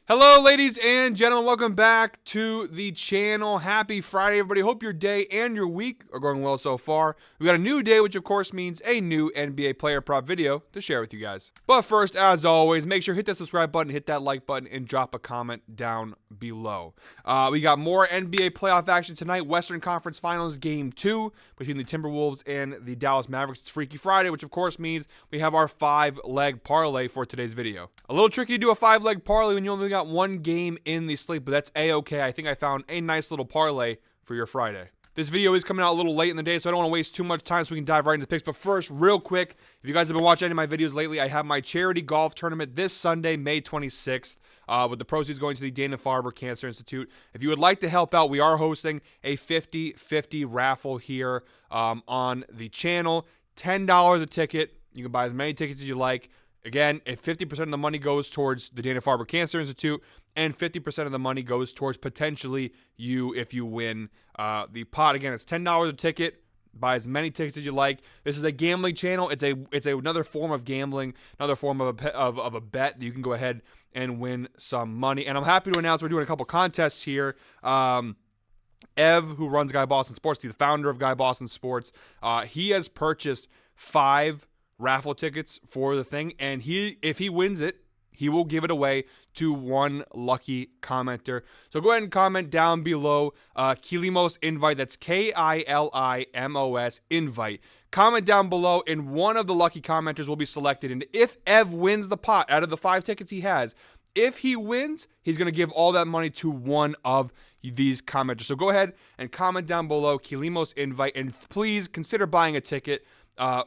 Hello, ladies and gentlemen. Welcome back to the channel. Happy Friday, everybody. Hope your day and your week are going well so far. We got a new day, which of course means a new NBA player prop video to share with you guys. But first, as always, make sure hit that subscribe button, hit that like button, and drop a comment down below. We got more NBA playoff action tonight. Western Conference Finals Game 2 between the Timberwolves and the Dallas Mavericks. It's Freaky Friday, which of course means we have our 5-leg parlay for today's video. A little tricky to do a 5-leg parlay when you only got one game in the slate, but that's a-okay. I think I found a nice little parlay for your Friday. This video is coming out a little late in the day, so I don't want to waste too much time so we can dive right into the picks. But first, real quick, if you guys have been watching any of my videos lately, I have my charity golf tournament this Sunday, May 26th, with the proceeds going to the Dana-Farber Cancer Institute. If you would like to help out, we are hosting a 50-50 raffle here on the channel. $10 a ticket. You can buy as many tickets as you like. Again, if 50% of the money goes towards the Dana-Farber Cancer Institute, and 50% of the money goes towards potentially you if you win the pot. Again, it's $10 a ticket. Buy as many tickets as you like. This is a gambling channel. It's another form of gambling, another form of a bet that you can go ahead and win some money. And I'm happy to announce we're doing a couple contests here. Ev, who runs Guy Boston Sports, the founder of Guy Boston Sports, he has purchased 5 raffle tickets for the thing, and if he wins it, he will give it away to one lucky commenter. So go ahead and comment down below Kilimos invite. That's Kilimos invite. Comment down below, and one of the lucky commenters will be selected. And if Ev wins the pot out of the 5 tickets he has, if he wins, he's going to give all that money to one of these commenters. So go ahead and comment down below Kilimos invite, and please consider buying a ticket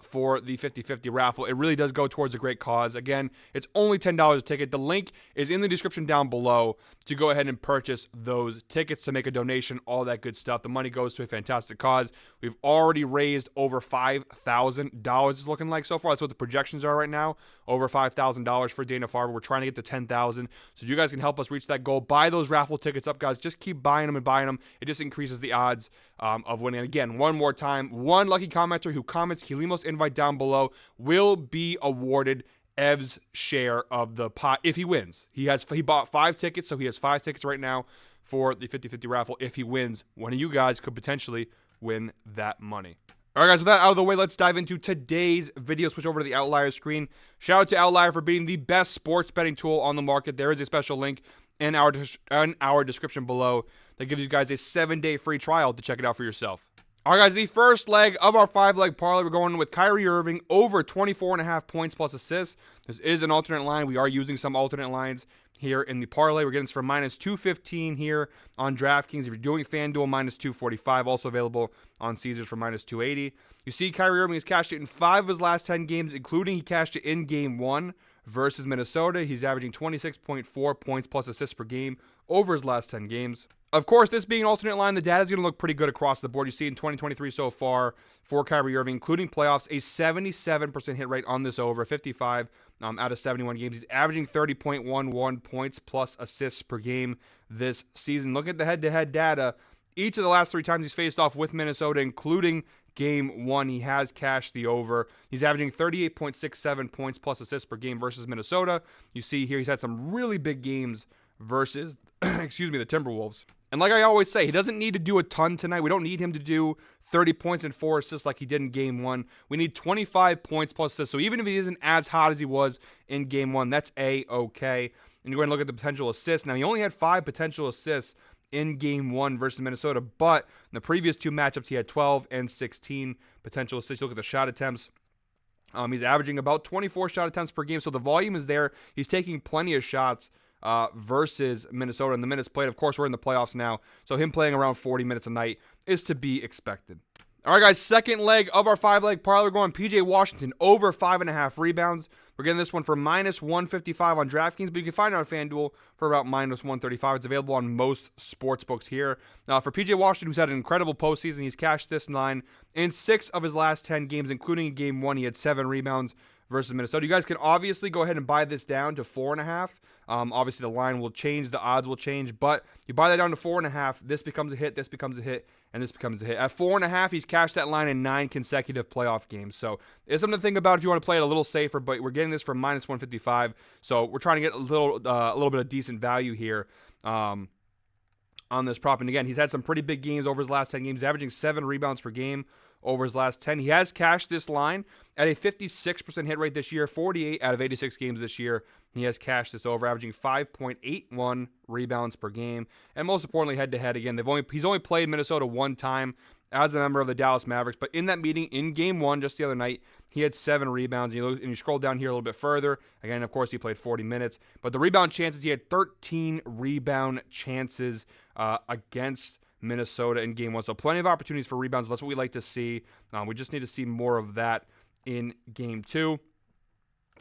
for the 50-50 raffle. It really does go towards a great cause. Again, it's only $10 a ticket. The link is in the description down below to go ahead and purchase those tickets, to make a donation, all that good stuff. The money goes to a fantastic cause. We've already raised over $5,000, it's looking like so far. That's what the projections are right now. Over $5,000 for Dana-Farber. We're trying to get to $10,000. So you guys can help us reach that goal. Buy those raffle tickets up, guys. Just keep buying them and buying them. It just increases the odds of winning. Again, one more time, one lucky commenter who comments Kilimos invite down below will be awarded Ev's share of the pot if he wins. He bought 5 tickets, so he has 5 tickets right now for the 50-50 raffle. If he wins, one of you guys could potentially win that money. All right, guys, with that out of the way, let's dive into today's video. Switch over to the Outlier screen. Shout out to Outlier for being the best sports betting tool on the market. There is a special link in our description below that gives you guys a 7-day free trial to check it out for yourself. All right, guys, the first leg of our 5-leg parlay, we're going with Kyrie Irving over 24.5 points plus assists. This is an alternate line. We are using some alternate lines here in the parlay. We're getting this for minus 215 here on DraftKings. If you're doing FanDuel, minus 245. Also available on Caesars for minus 280. You see Kyrie Irving has cashed it in 5 of his last 10 games, including he cashed it in Game 1 versus Minnesota. He's averaging 26.4 points plus assists per game over his last 10 games. Of course, this being an alternate line, the data is going to look pretty good across the board. You see in 2023 so far for Kyrie Irving, including playoffs, a 77% hit rate on this over, 55 out of 71 games. He's averaging 30.11 points plus assists per game this season. Look at the head-to-head data. Each of the last 3 times he's faced off with Minnesota, including Game 1, he has cashed the over. He's averaging 38.67 points plus assists per game versus Minnesota. You see here he's had some really big games versus, the Timberwolves. And like I always say, he doesn't need to do a ton tonight. We don't need him to do 30 points and 4 assists like he did in Game 1. We need 25 points plus assists. So even if he isn't as hot as he was in Game 1, that's a-okay. And you're going to look at the potential assists. Now, he only had 5 potential assists in Game 1 versus Minnesota, but in the previous 2 matchups, he had 12 and 16 potential assists. You look at the shot attempts. He's averaging about 24 shot attempts per game, so the volume is there. He's taking plenty of shots versus Minnesota in the minutes played. Of course, we're in the playoffs now, so him playing around 40 minutes a night is to be expected. All right, guys, second leg of our 5-leg parlay. We're going P.J. Washington over 5.5 rebounds. We're getting this one for minus 155 on DraftKings, but you can find it on FanDuel for about minus 135. It's available on most sports books here. Now, for P.J. Washington, who's had an incredible postseason, he's cashed this line in 6 of his last 10 games, including Game 1. He had 7 rebounds versus Minnesota. You guys can obviously go ahead and buy this down to 4.5. Obviously, the line will change, the odds will change, but you buy that down to 4.5. This becomes a hit, this becomes a hit, and this becomes a hit. At 4.5, he's cashed that line in 9 consecutive playoff games. So it's something to think about if you want to play it a little safer. But we're getting this for minus 155, so we're trying to get a little bit of decent value here. On this prop. And again, he's had some pretty big games over his last 10 games, averaging 7 rebounds per game over his last 10. He has cashed this line at a 56% hit rate this year, 48 out of 86 games this year. He has cashed this over, averaging 5.81 rebounds per game. And most importantly, head-to-head, again, he's only played Minnesota one time as a member of the Dallas Mavericks. But in that meeting, in Game 1, just the other night, he had 7 rebounds. And you scroll down here a little bit further. Again, of course, he played 40 minutes. But the rebound chances, he had 13 rebound chances against Minnesota in Game 1. So plenty of opportunities for rebounds. That's what we like to see. We just need to see more of that in Game 2.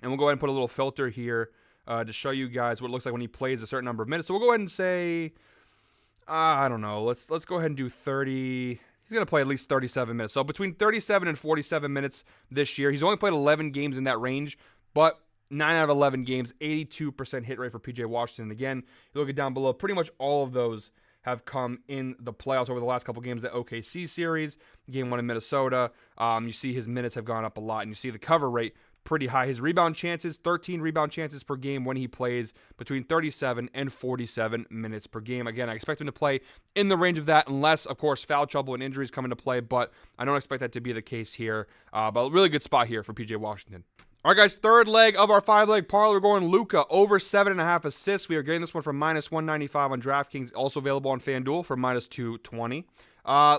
And we'll go ahead and put a little filter here to show you guys what it looks like when he plays a certain number of minutes. So we'll go ahead and say, I don't know. Let's go ahead and do 30. He's going to play at least 37 minutes. So between 37 and 47 minutes this year. He's only played 11 games in that range, but 9 out of 11 games, 82% hit rate for PJ Washington. Again, you look at down below, pretty much all of those have come in the playoffs over the last couple games. The OKC series, Game 1 in Minnesota, you see his minutes have gone up a lot, and you see the cover rate pretty high. His rebound chances, 13 rebound chances per game when he plays between 37 and 47 minutes per game. Again, I expect him to play in the range of that unless, of course, foul trouble and injuries come into play, but I don't expect that to be the case here. But a really good spot here for PJ Washington. All right, guys, third leg of our 5-leg parlay. We're going Luka over 7.5 assists. We are getting this one for minus 195 on DraftKings, also available on FanDuel for minus 220.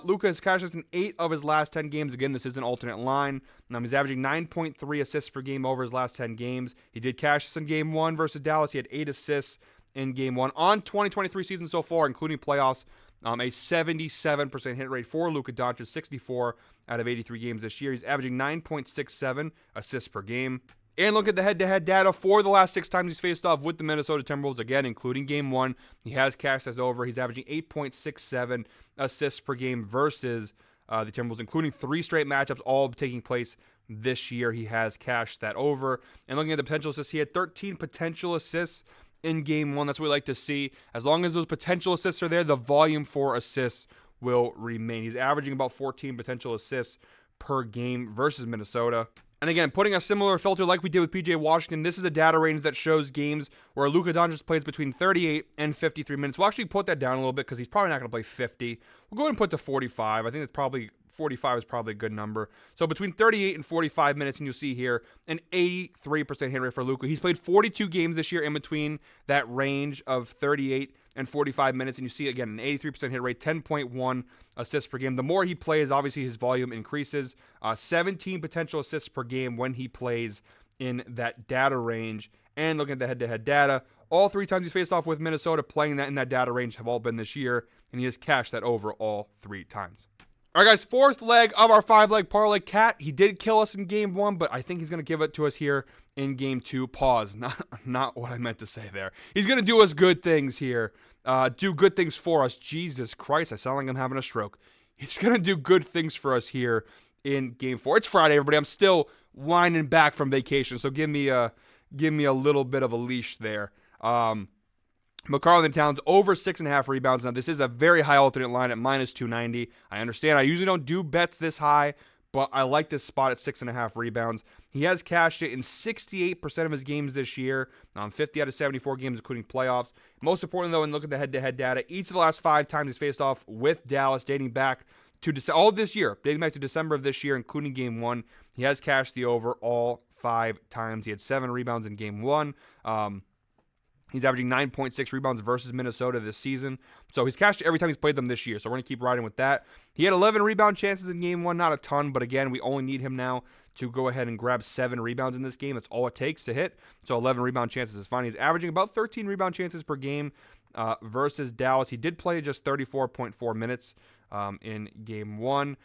Luka has cashed this in 8 of his last 10 games. Again, this is an alternate line. He's averaging 9.3 assists per game over his last 10 games. He did cash this in Game 1 versus Dallas. He had 8 assists in Game 1. On 2023 season so far, including playoffs, a 77% hit rate for Luka Doncic, 64 out of 83 games this year. He's averaging 9.67 assists per game. And look at the head-to-head data for the last 6 times he's faced off with the Minnesota Timberwolves, again, including Game 1. He has cashed this over. He's averaging 8.67 assists per game versus the Timberwolves, including 3 straight matchups, all taking place this year. He has cashed that over. And looking at the potential assists, he had 13 potential assists in Game 1. That's what we like to see. As long as those potential assists are there, the volume for assists will remain. He's averaging about 14 potential assists per game versus Minnesota. And again, putting a similar filter like we did with PJ Washington, this is a data range that shows games where Luka Doncic plays between 38 and 53 minutes. We'll actually put that down a little bit because he's probably not going to play 50. We'll go ahead and put to 45. I think it's probably 45 is probably a good number. So between 38 and 45 minutes, and you'll see here an 83% hit rate for Luka. He's played 42 games this year in between that range of 38 and 45 minutes, and you see, again, an 83% hit rate, 10.1 assists per game. The more he plays, obviously his volume increases. 17 potential assists per game when he plays in that data range. And looking at the head-to-head data, all 3 times he's faced off with Minnesota playing that in that data range have all been this year, and he has cashed that over all 3 times. All right, guys, 4th leg of our 5-leg parlay. Cat, he did kill us in Game 1, but I think he's going to give it to us here in Game 2. Pause. Not what I meant to say there. He's going to do us good things here. Do good things for us. Jesus Christ, I sound like I'm having a stroke. He's going to do good things for us here in Game 4. It's Friday, everybody. I'm still winding back from vacation, so give me a little bit of a leash there. But Karl-Anthony Towns over 6.5 rebounds. Now, this is a very high alternate line at minus 290. I understand I usually don't do bets this high, but I like this spot at 6.5 rebounds. He has cashed it in 68% of his games this year, 50 out of 74 games, including playoffs. Most importantly, though, when look at the head-to-head data, each of the last 5 times he's faced off with Dallas, dating back to all of this year, dating back to December of this year, including Game 1, he has cashed the over all 5 times. He had 7 rebounds in Game 1. He's averaging 9.6 rebounds versus Minnesota this season. So he's cashed every time he's played them this year. So we're going to keep riding with that. He had 11 rebound chances in Game 1. Not a ton, but again, we only need him now to go ahead and grab 7 rebounds in this game. That's all it takes to hit. So 11 rebound chances is fine. He's averaging about 13 rebound chances per game versus Dallas. He did play just 34.4 minutes in Game 1.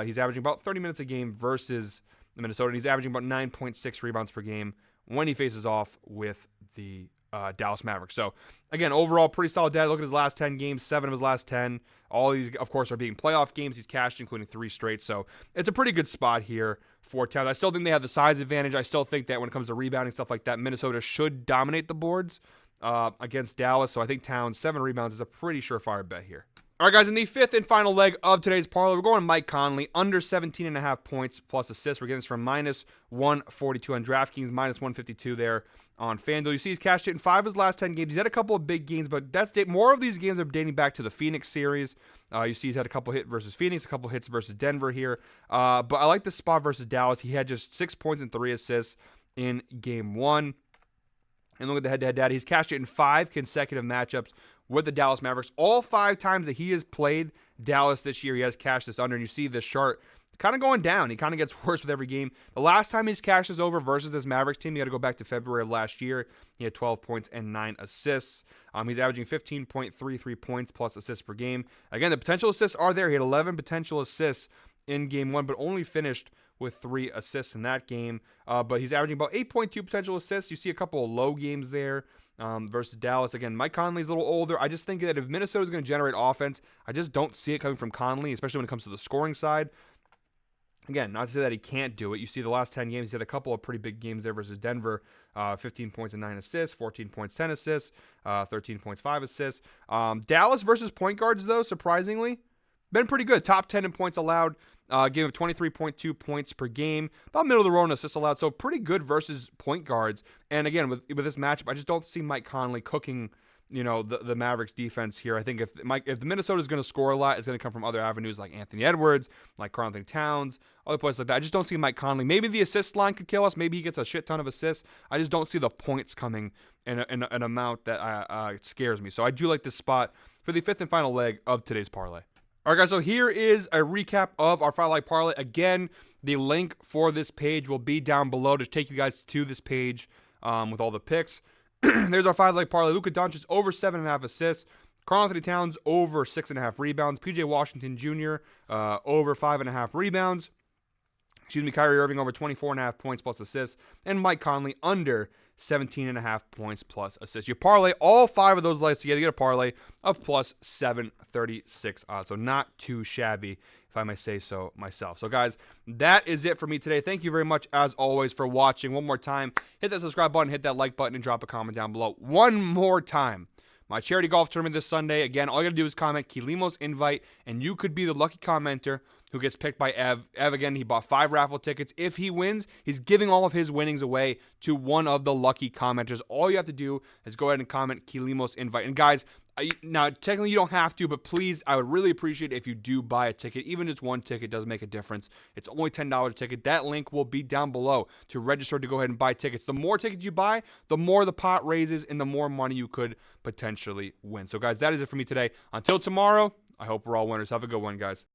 He's averaging about 30 minutes a game versus Minnesota. And he's averaging about 9.6 rebounds per game when he faces off with the Dallas Mavericks. So, again, overall, pretty solid data. Look at his last 10 games, 7 of his last 10. All these, of course, are being playoff games. He's cashed, including 3 straight. So, it's a pretty good spot here for Towns. I still think they have the size advantage. I still think that when it comes to rebounding, stuff like that, Minnesota should dominate the boards against Dallas. So, I think Towns, 7 rebounds is a pretty surefire bet here. All right, guys, in the 5th and final leg of today's parlay, we're going Mike Conley, under 17.5 points plus assists. We're getting this from minus 142 on DraftKings, minus 152 there on FanDuel. You see he's cashed it in 5 of his last 10 games. He's had a couple of big games, but more of these games are dating back to the Phoenix series. You see he's had a couple hits versus Phoenix, a couple hits versus Denver here. But I like this spot versus Dallas. He had just 6 points and 3 assists in game 1. And look at the head-to-head data. He's cashed it in 5 consecutive matchups with the Dallas Mavericks. All 5 times that he has played Dallas this year, he has cashed this under. And you see this chart kind of going down. He kind of gets worse with every game. The last time he's cashed this over versus this Mavericks team, you got to go back to February of last year. He had 12 points and 9 assists. He's averaging 15.33 points plus assists per game. Again, the potential assists are there. He had 11 potential assists in game 1, but only finished with 3 assists in that game. But he's averaging about 8.2 potential assists. You see a couple of low games there versus Dallas. Again, Mike Conley's a little older. I just think that if Minnesota's going to generate offense, I just don't see it coming from Conley, especially when it comes to the scoring side. Again, not to say that he can't do it. You see the last 10 games, he had a couple of pretty big games there versus Denver. 15 points and 9 assists, 14 points, 10 assists, 13 points, 5 assists. Dallas versus point guards, though, surprisingly, been pretty good. Top 10 in points allowed. Game of 23.2 points per game. About middle of the road in assists allowed. So pretty good versus point guards. And again, with this matchup, I just don't see Mike Conley cooking, the Mavericks defense here. I think if the Minnesota is going to score a lot, it's going to come from other avenues like Anthony Edwards, like Karl-Anthony Towns, other places like that. I just don't see Mike Conley. Maybe the assist line could kill us. Maybe he gets a shit ton of assists. I just don't see the points coming in an amount that scares me. So I do like this spot for the 5th and final leg of today's parlay. All right, guys, so here is a recap of our 5-leg parlay. Again, the link for this page will be down below to take you guys to this page with all the picks. There's our 5-leg parlay. Luka Doncic over 7.5 assists. Karl-Anthony Towns over 6.5 rebounds. PJ Washington Jr. Over 5.5 rebounds. Kyrie Irving over 24.5 points plus assists. And Mike Conley under 17.5 points plus assists. You parlay all 5 of those legs together, you get a parlay of plus 736 odds. So not too shabby, if I may say so myself. So guys, that is it for me today. Thank you very much, as always, for watching. One more time, hit that subscribe button, hit that like button, and drop a comment down below. One more time. My charity golf tournament this Sunday. Again, all you got to do is comment Kilimos invite, and you could be the lucky commenter who gets picked by Ev. Ev, again, he bought 5 raffle tickets. If he wins, he's giving all of his winnings away to one of the lucky commenters. All you have to do is go ahead and comment Kilimos invite. And guys, now technically you don't have to, but please, I would really appreciate it if you do buy a ticket. Even just one ticket does make a difference. It's only $10 a ticket. That link will be down below to register to go ahead and buy tickets. The more tickets you buy, the more the pot raises and the more money you could potentially win. So guys, that is it for me today. Until tomorrow, I hope we're all winners. Have a good one, guys.